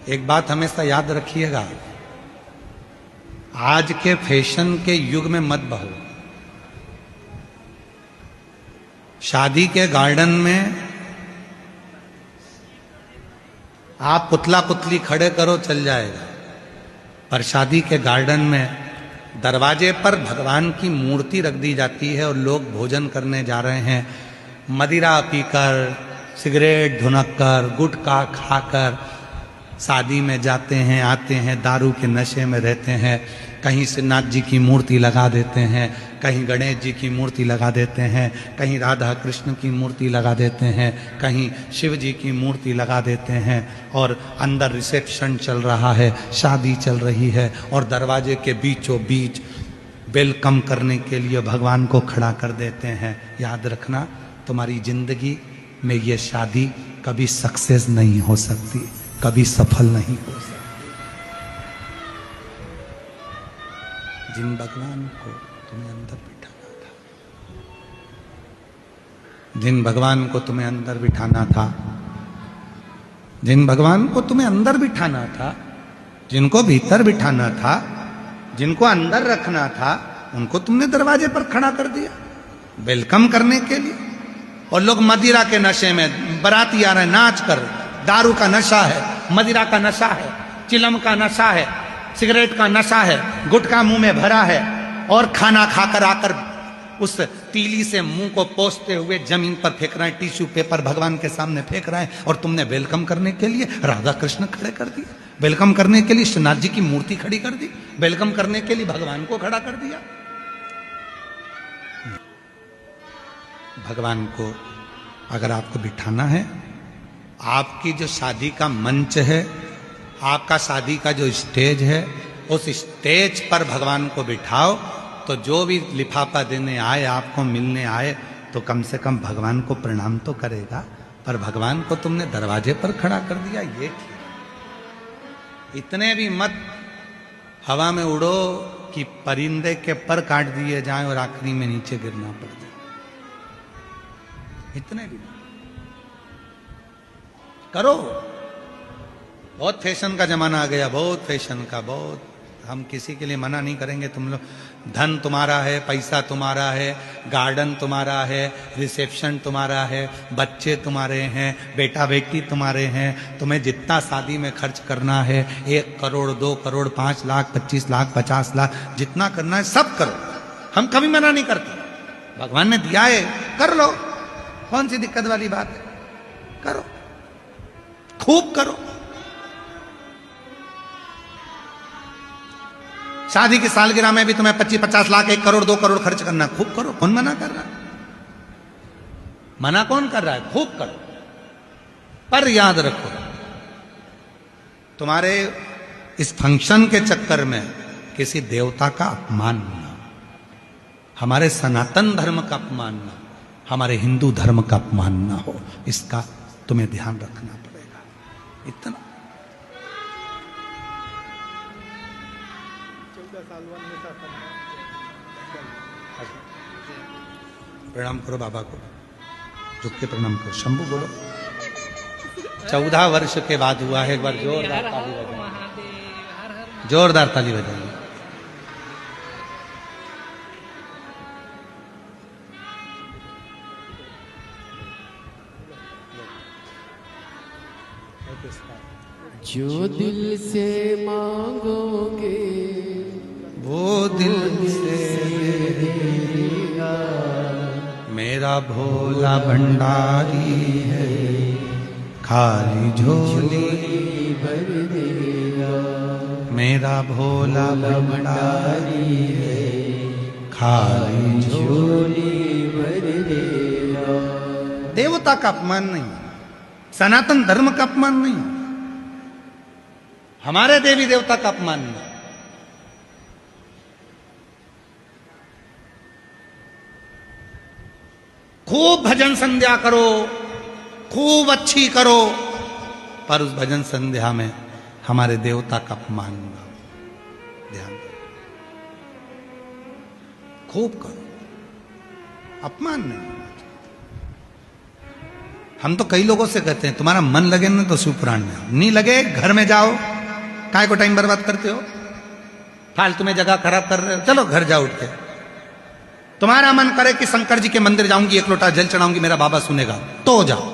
एक बात हमेशा याद रखिएगा, आज के फैशन के युग में मत बहो। शादी के गार्डन में आप पुतला पुतली खड़े करो चल जाएगा, पर शादी के गार्डन में दरवाजे पर भगवान की मूर्ति रख दी जाती है और लोग भोजन करने जा रहे हैं, मदिरा पीकर, सिगरेट धुनक्कर, गुटखा खाकर शादी में जाते हैं, आते हैं, दारू के नशे में रहते हैं। कहीं श्रीनाथ जी की मूर्ति लगा देते हैं, कहीं गणेश जी की मूर्ति लगा देते हैं, कहीं राधा कृष्ण की मूर्ति लगा देते हैं, कहीं शिव जी की मूर्ति लगा देते हैं, और अंदर रिसेप्शन चल रहा है, शादी चल रही है, और दरवाजे के बीचों बीच वेलकम करने के लिए भगवान को खड़ा कर देते हैं। याद रखना, तुम्हारी जिंदगी में ये शादी कभी सक्सेस नहीं हो सकती, कभी सफल नहीं हो सकती। जिन भगवान को तुम्हें अंदर बिठाना था, जिन भगवान को तुम्हें अंदर बिठाना था, जिन भगवान को तुम्हें अंदर बिठाना था, जिनको भीतर बिठाना था, जिनको अंदर रखना था, उनको तुमने दरवाजे पर खड़ा कर दिया वेलकम करने के लिए। और लोग मदिरा के नशे में, बाराती आ रहे नाच कर, दारू का नशा है, मदिरा का नशा है, चिलम का नशा है, सिगरेट का नशा है, गुटखा मुंह में भरा है, और खाना खाकर आकर उस तीली से मुंह को पोंछते हुए जमीन पर फेंक रहे हैं, टिश्यू पेपर भगवान के सामने फेंक रहे हैं, और तुमने वेलकम करने के लिए राधा कृष्ण खड़े कर दिए, वेलकम करने के लिए श्रीनाथ जी की मूर्ति खड़ी कर दी, वेलकम करने के लिए भगवान को खड़ा कर दिया। भगवान को अगर आपको बिठाना है, आपकी जो शादी का मंच है, आपका शादी का जो स्टेज है, उस स्टेज पर भगवान को बिठाओ, तो जो भी लिफाफा देने आए, आपको मिलने आए, तो कम से कम भगवान को प्रणाम तो करेगा। पर भगवान को तुमने दरवाजे पर खड़ा कर दिया, ये इतने भी मत हवा में उड़ो कि परिंदे के पर काट दिए जाएं और आखिरी में नीचे गिरना पड़ जाए, इतने भी करो। बहुत फैशन का जमाना आ गया, बहुत फैशन का, बहुत। हम किसी के लिए मना नहीं करेंगे, तुम लोग, धन तुम्हारा है, पैसा तुम्हारा है, गार्डन तुम्हारा है, रिसेप्शन तुम्हारा है, बच्चे तुम्हारे हैं, बेटा बेटी तुम्हारे हैं, तुम्हें जितना शादी में खर्च करना है, 1 करोड़ 2 करोड़ 5 लाख 25 लाख 50 लाख जितना करना है सब करो, हम कभी मना नहीं करते। भगवान ने दिया है, कर लो, कौन सी दिक्कत वाली बात है, करो, खूब करो। शादी की सालगिरह में भी तुम्हें 25-50 लाख 1 करोड़ 2 करोड़ खर्च करना, खूब करो, कौन मना कर रहा है, मना कौन कर रहा है, खूब करो। पर याद रखो, तुम्हारे इस फंक्शन के चक्कर में किसी देवता का अपमान ना, हमारे सनातन धर्म का अपमान ना, हमारे हिंदू धर्म का अपमान ना हो, इसका तुम्हें ध्यान रखना पड़ेगा। इतना प्रणाम करो बाबा को, झुक के प्रणाम करो, शंभू बोलो। 14 वर्ष के बाद हुआ है, एक बार जोरदार ताली बजाइए, जोरदार ताली बजाइए। जो दिल से मांगोगे वो दिल से देगा, मेरा भोला भंडारी है, खाली झोली भर देगा, मेरा भोला भंडारी है, खाली झोली भर देगा। देवता का अपमान नहीं, सनातन धर्म का अपमान नहीं, हमारे देवी देवता का अपमान नहीं। खूब भजन संध्या करो, खूब अच्छी करो, पर उस भजन संध्या में हमारे देवता का अपमान ना हो, ध्यान दो। खूब करो, अपमान नहीं होना चाहिए। हम तो कई लोगों से कहते हैं तुम्हारा मन लगे ना तो शिव पुराण में आओ, नहीं लगे घर में जाओ, काय को टाइम बर्बाद करते हो, फालतू में जगह खराब कर रहे हो, चलो घर जाओ उठ के। तुम्हारा मन करे कि शंकर जी के मंदिर जाऊंगी, एक लोटा जल चढ़ाऊंगी, मेरा बाबा सुनेगा, तो जाओ।